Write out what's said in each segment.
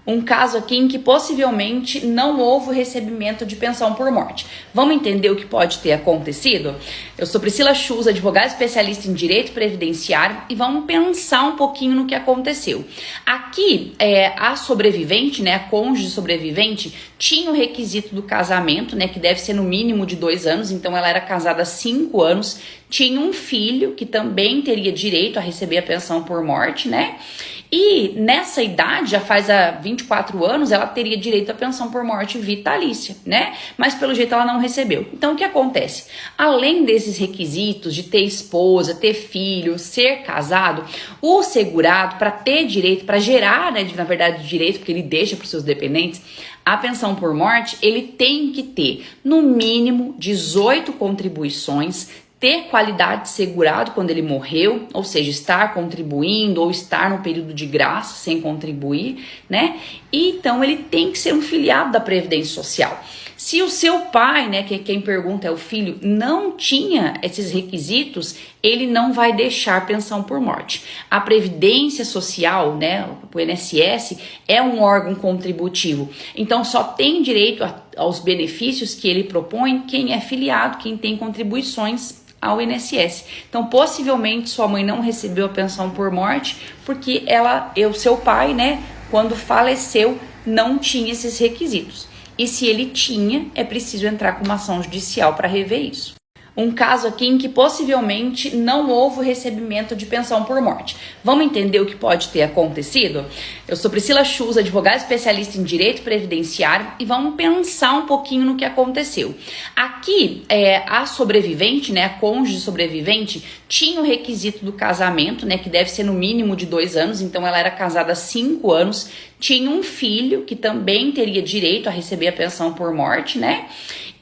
Um caso aqui em que possivelmente não houve o recebimento de pensão por morte. Vamos entender o que pode ter acontecido? Eu sou Priscila Schulz, advogada especialista em direito previdenciário, e vamos pensar um pouquinho no que aconteceu. Aqui, a sobrevivente, né, a cônjuge sobrevivente, tinha o requisito do casamento, né, que deve ser no mínimo de 2 anos, então ela era casada há 5 anos, tinha um filho que também teria direito a receber a pensão por morte, né? E nessa idade, já faz 24 anos, ela teria direito à pensão por morte vitalícia, né? Mas pelo jeito ela não recebeu. Então o que acontece? Além desses requisitos de ter esposa, ter filho, ser casado, o segurado, para ter direito, para gerar, né, na verdade, direito, porque ele deixa para os seus dependentes, a pensão por morte, ele tem que ter no mínimo 18 contribuições, ter qualidade de segurado quando ele morreu, ou seja, estar contribuindo ou estar no período de graça sem contribuir, né? E então ele tem que ser um filiado da Previdência Social. Se o seu pai, né, que quem pergunta é o filho, não tinha esses requisitos, ele não vai deixar pensão por morte. A Previdência Social, né, o INSS, é um órgão contributivo. Então só tem direito aos benefícios que ele propõe quem é filiado, quem tem contribuições ao INSS. Então, possivelmente, sua mãe não recebeu a pensão por morte porque o seu pai, né, quando faleceu, não tinha esses requisitos. E se ele tinha, é preciso entrar com uma ação judicial para rever isso. Um caso aqui em que possivelmente não houve o recebimento de pensão por morte. Vamos entender o que pode ter acontecido? Eu sou Priscila Schulz, advogada especialista em direito previdenciário, e vamos pensar um pouquinho no que aconteceu. Aqui, a sobrevivente, né, a cônjuge sobrevivente, tinha o requisito do casamento, né, que deve ser no mínimo de 2 anos, então ela era casada há 5 anos, tinha um filho que também teria direito a receber a pensão por morte, né?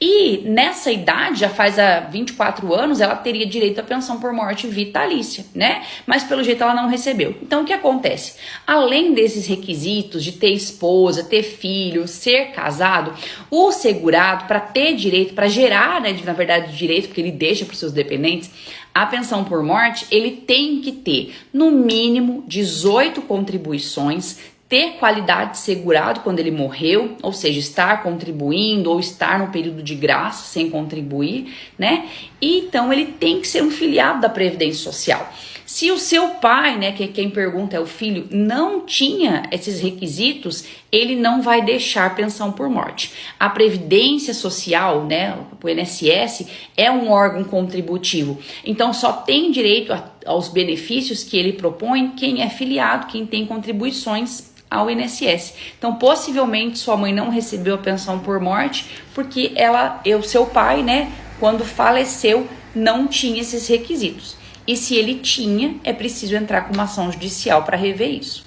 E nessa idade, já faz 24 anos, ela teria direito à pensão por morte vitalícia, né? Mas pelo jeito ela não recebeu. Então o que acontece? Além desses requisitos de ter esposa, ter filho, ser casado, o segurado, para ter direito, para gerar, né, na verdade, direito, porque ele deixa para os seus dependentes, a pensão por morte, ele tem que ter no mínimo 18 contribuições, ter qualidade de segurado quando ele morreu, ou seja, estar contribuindo ou estar no período de graça sem contribuir, né? E então ele tem que ser um filiado da Previdência Social. Se o seu pai, né, que quem pergunta é o filho, não tinha esses requisitos, ele não vai deixar pensão por morte. A Previdência Social, né, o INSS, é um órgão contributivo. Então só tem direito aos benefícios que ele propõe quem é filiado, quem tem contribuições ao INSS. Então, possivelmente, sua mãe não recebeu a pensão por morte porque o seu pai, né, quando faleceu, não tinha esses requisitos. E se ele tinha, é preciso entrar com uma ação judicial para rever isso.